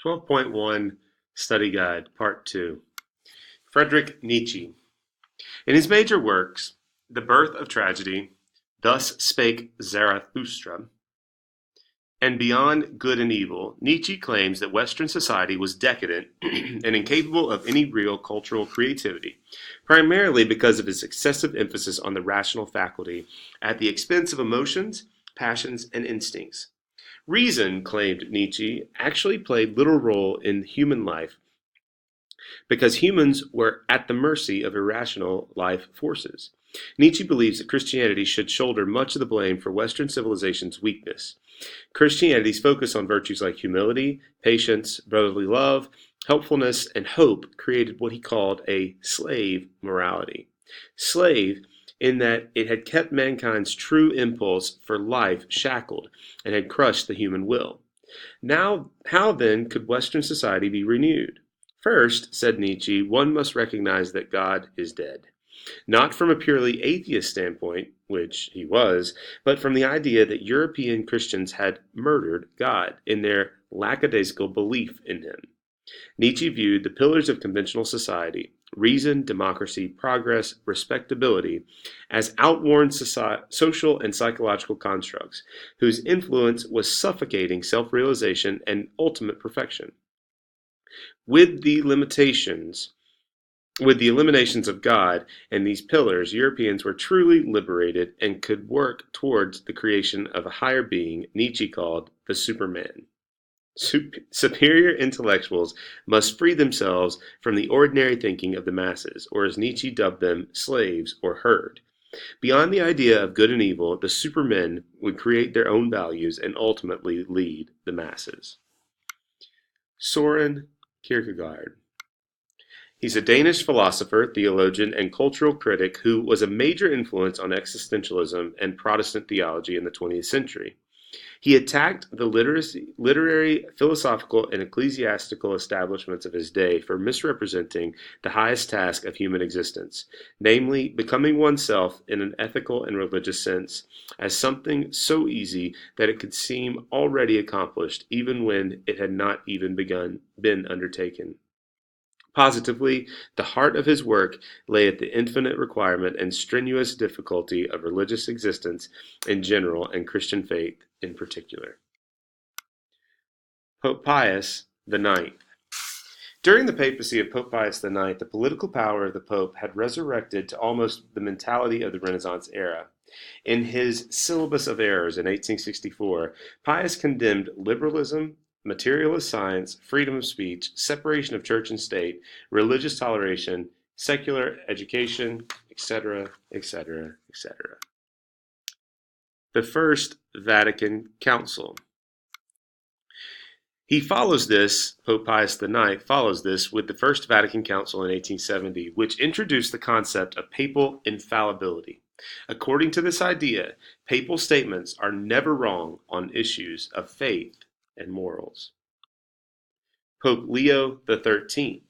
12.1 Study Guide, Part 2. Friedrich Nietzsche. In his major works, The Birth of Tragedy, Thus Spake Zarathustra, and Beyond Good and Evil, Nietzsche claims that Western society was decadent and incapable of any real cultural creativity, primarily because of its excessive emphasis on the rational faculty at the expense of emotions, passions, and instincts. Reason, claimed Nietzsche, actually played little role in human life because humans were at the mercy of irrational life forces. Nietzsche believes that Christianity should shoulder much of the blame for Western civilization's weakness. Christianity's focus on virtues like humility, patience, brotherly love, helpfulness, and hope created what he called a slave morality. Slave, in that it had kept mankind's true impulse for life shackled and had crushed the human will. Now, how then could Western society be renewed? First, said Nietzsche, one must recognize that God is dead. Not from a purely atheist standpoint, which he was, but from the idea that European Christians had murdered God in their lackadaisical belief in him. Nietzsche viewed the pillars of conventional society, reason, democracy, progress, respectability, as outworn social and psychological constructs, whose influence was suffocating self-realization and ultimate perfection. With the limitations with the eliminations of God and these pillars, Europeans were truly liberated and could work towards the creation of a higher being Nietzsche called the Superman. Superior intellectuals must free themselves from the ordinary thinking of the masses, or as Nietzsche dubbed them, slaves or herd. Beyond the idea of good and evil, the supermen would create their own values and ultimately lead the masses. Soren Kierkegaard. He's a Danish philosopher, theologian, and cultural critic who was a major influence on existentialism and Protestant theology in the 20th century. He attacked the literary, philosophical, and ecclesiastical establishments of his day for misrepresenting the highest task of human existence, namely, becoming oneself in an ethical and religious sense, as something so easy that it could seem already accomplished, even when it had not even been undertaken. Positively, the heart of his work lay at the infinite requirement and strenuous difficulty of religious existence in general and Christian faith in particular. Pope Pius IX. During the papacy of Pope Pius IX, the political power of the Pope had resurrected to almost the mentality of the Renaissance era. In his Syllabus of Errors in 1864, Pius condemned liberalism, materialist science, freedom of speech, separation of church and state, religious toleration, secular education, etc., etc., etc. The First Vatican Council. Pope Pius IX follows this with the First Vatican Council in 1870, which introduced the concept of papal infallibility. According to this idea, papal statements are never wrong on issues of faith and morals. Pope Leo XIII.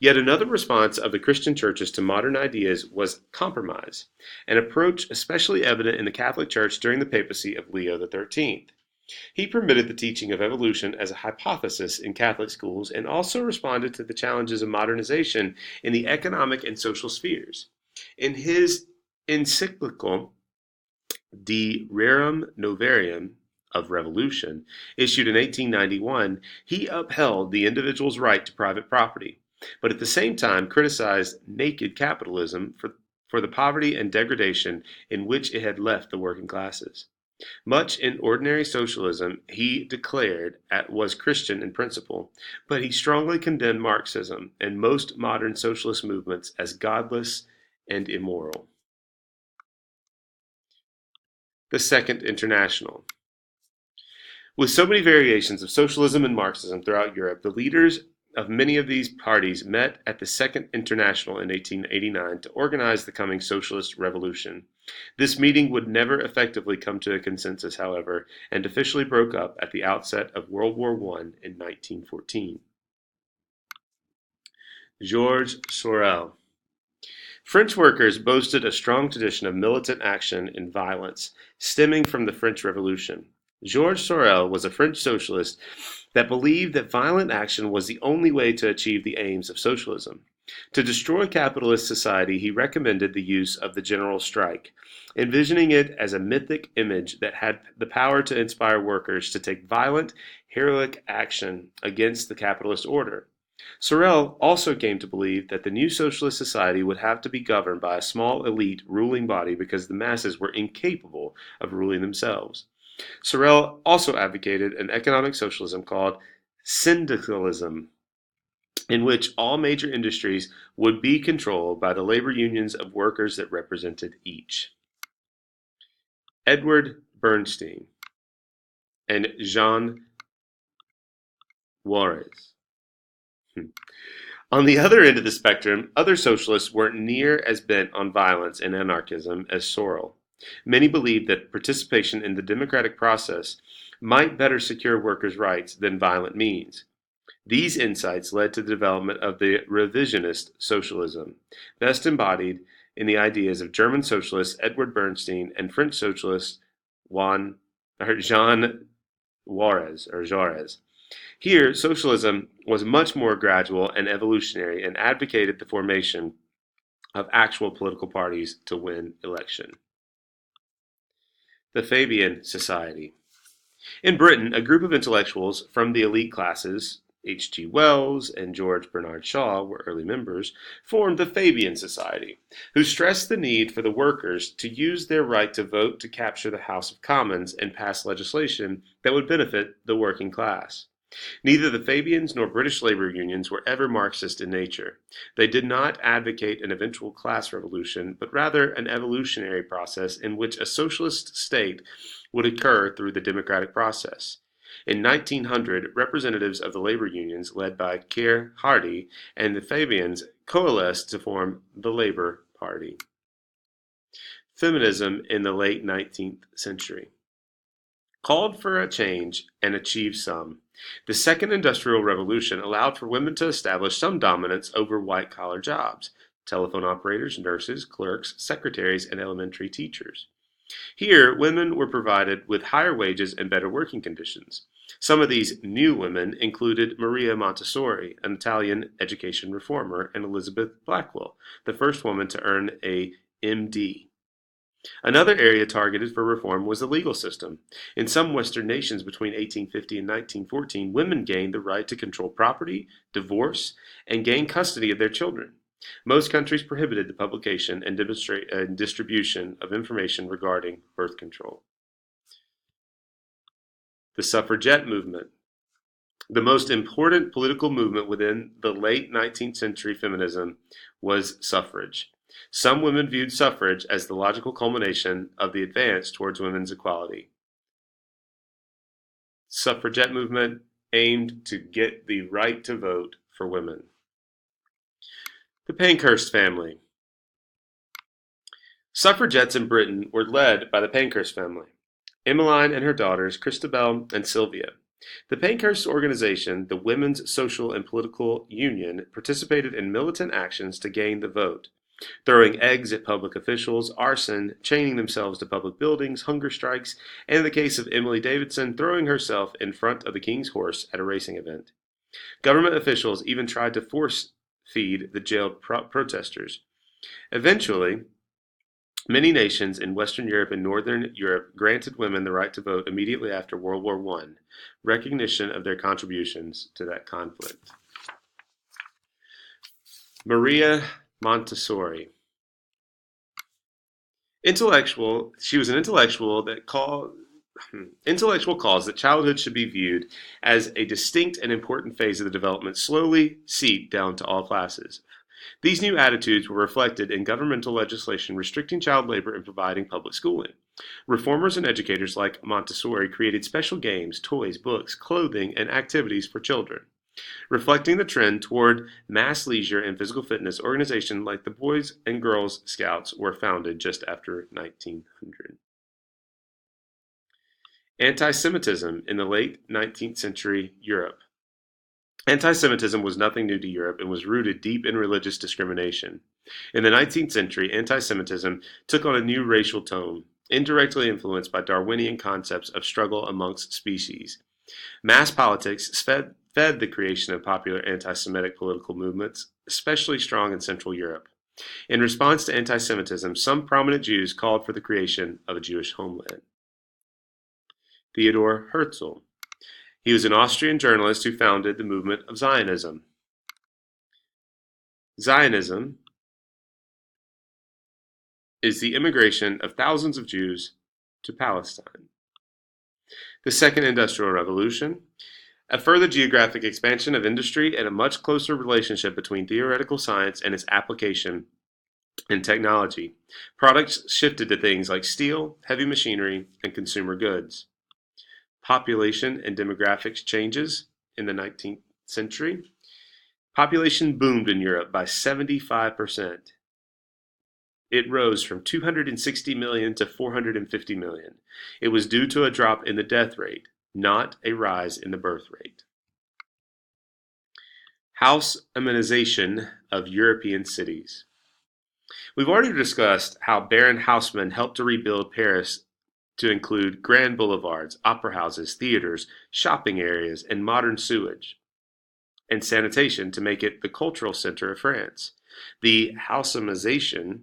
Yet another response of the Christian churches to modern ideas was compromise, an approach especially evident in the Catholic Church during the papacy of Leo XIII. He permitted the teaching of evolution as a hypothesis in Catholic schools and also responded to the challenges of modernization in the economic and social spheres. In his encyclical De Rerum Novarium of Revolution, issued in 1891, he upheld the individual's right to private property, but at the same time criticized naked capitalism for the poverty and degradation in which it had left the working classes. Much in ordinary socialism he declared was Christian in principle, but he strongly condemned Marxism and most modern socialist movements as godless and immoral. The Second International. With so many variations of socialism and Marxism throughout Europe, the leaders of many of these parties met at the Second International in 1889 to organize the coming socialist revolution. This meeting would never effectively come to a consensus, however, and officially broke up at the outset of World War I in 1914. Georges Sorel. French workers boasted a strong tradition of militant action and violence, stemming from the French Revolution. Georges Sorel was a French socialist that believed that violent action was the only way to achieve the aims of socialism. To destroy capitalist society, he recommended the use of the general strike, envisioning it as a mythic image that had the power to inspire workers to take violent, heroic action against the capitalist order. Sorel also came to believe that the new socialist society would have to be governed by a small elite ruling body because the masses were incapable of ruling themselves. Sorel also advocated an economic socialism called syndicalism, in which all major industries would be controlled by the labor unions of workers that represented each. Edward Bernstein and Jean Jaurès. On the other end of the spectrum, other socialists weren't near as bent on violence and anarchism as Sorel. Many believed that participation in the democratic process might better secure workers' rights than violent means. These insights led to the development of the revisionist socialism, best embodied in the ideas of German socialist Edward Bernstein and French socialist Jean Jaurès. Here, socialism was much more gradual and evolutionary and advocated the formation of actual political parties to win election. The Fabian Society. In Britain, a group of intellectuals from the elite classes, H. G. Wells and George Bernard Shaw were early members, formed the Fabian Society, who stressed the need for the workers to use their right to vote to capture the House of Commons and pass legislation that would benefit the working class. Neither the Fabians nor British labor unions were ever Marxist in nature. They did not advocate an eventual class revolution, but rather an evolutionary process in which a socialist state would occur through the democratic process. In 1900, representatives of the labor unions, led by Keir Hardie, and the Fabians coalesced to form the Labour Party. Feminism in the late 19th century called for a change and achieved some. The Second Industrial Revolution allowed for women to establish some dominance over white-collar jobs: telephone operators, nurses, clerks, secretaries, and elementary teachers. Here, women were provided with higher wages and better working conditions. Some of these new women included Maria Montessori, an Italian education reformer, and Elizabeth Blackwell, the first woman to earn a M.D. Another area targeted for reform was the legal system. In some Western nations between 1850 and 1914, women gained the right to control property, divorce, and gain custody of their children. Most countries prohibited the publication and distribution of information regarding birth control. The suffragette movement. The most important political movement within the late 19th century feminism was suffrage. Some women viewed suffrage as the logical culmination of the advance towards women's equality. Suffragette movement aimed to get the right to vote for women. The Pankhurst family. Suffragettes in Britain were led by the Pankhurst family, Emmeline and her daughters Christabel and Sylvia. The Pankhurst organization, the Women's Social and Political Union, participated in militant actions to gain the vote, throwing eggs at public officials, arson, chaining themselves to public buildings, hunger strikes, and in the case of Emily Davidson, throwing herself in front of the King's horse at a racing event. Government officials even tried to force feed the jailed protesters. Eventually, many nations in Western Europe and Northern Europe granted women the right to vote immediately after World War I, recognition of their contributions to that conflict. Maria Montessori. She was an intellectual cause that childhood should be viewed as a distinct and important phase of the development slowly seeped down to all classes. These new attitudes were reflected in governmental legislation restricting child labor and providing public schooling. Reformers and educators like Montessori created special games, toys, books, clothing, and activities for children. Reflecting the trend toward mass leisure and physical fitness, organizations like the Boys and Girls Scouts were founded just after 1900. Anti-Semitism in the late 19th century Europe. Anti-Semitism was nothing new to Europe and was rooted deep in religious discrimination. In the 19th century, anti-Semitism took on a new racial tone, indirectly influenced by Darwinian concepts of struggle amongst species. Mass politics fed the creation of popular anti-Semitic political movements, especially strong in Central Europe. In response to anti-Semitism, some prominent Jews called for the creation of a Jewish homeland. Theodor Herzl. He was an Austrian journalist who founded the movement of Zionism. Zionism is the immigration of thousands of Jews to Palestine. The Second Industrial Revolution, a further geographic expansion of industry and a much closer relationship between theoretical science and its application in technology. Products shifted to things like steel, heavy machinery, and consumer goods. Population and demographics changes in the 19th century. Population boomed in Europe by 75%. It rose from 260 million to 450 million. It was due to a drop in the death rate, not a rise in the birth rate. Haussmanization of European cities. We've already discussed how Baron Haussmann helped to rebuild Paris to include grand boulevards, opera houses, theaters, shopping areas, and modern sewage and sanitation to make it the cultural center of France. The Haussmannization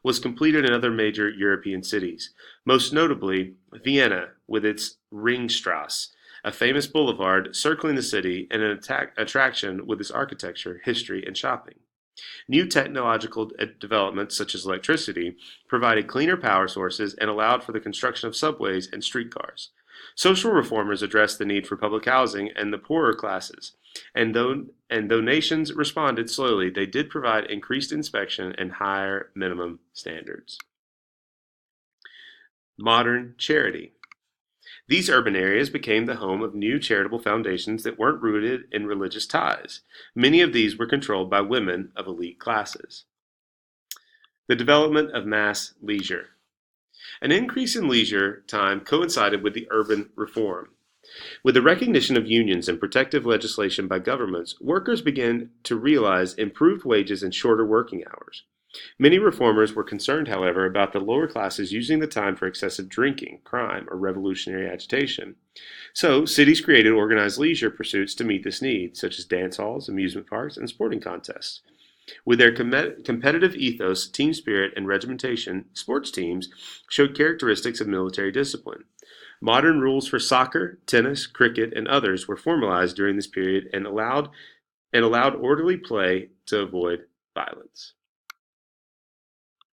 was completed in other major European cities, most notably Vienna with its Ringstrasse, a famous boulevard circling the city and an attraction with its architecture, history, and shopping. New technological developments such as electricity provided cleaner power sources and allowed for the construction of subways and streetcars. Social reformers addressed the need for public housing and the poorer classes, and though nations responded slowly, they did provide increased inspection and higher minimum standards. Modern charity. These urban areas became the home of new charitable foundations that weren't rooted in religious ties. Many of these were controlled by women of elite classes. The development of mass leisure. An increase in leisure time coincided with the urban reform. With the recognition of unions and protective legislation by governments, workers began to realize improved wages and shorter working hours. Many reformers were concerned, however, about the lower classes using the time for excessive drinking, crime, or revolutionary agitation. So, cities created organized leisure pursuits to meet this need, such as dance halls, amusement parks, and sporting contests. With their competitive ethos, team spirit, and regimentation, sports teams showed characteristics of military discipline. Modern rules for soccer, tennis, cricket, and others were formalized during this period and allowed orderly play to avoid violence.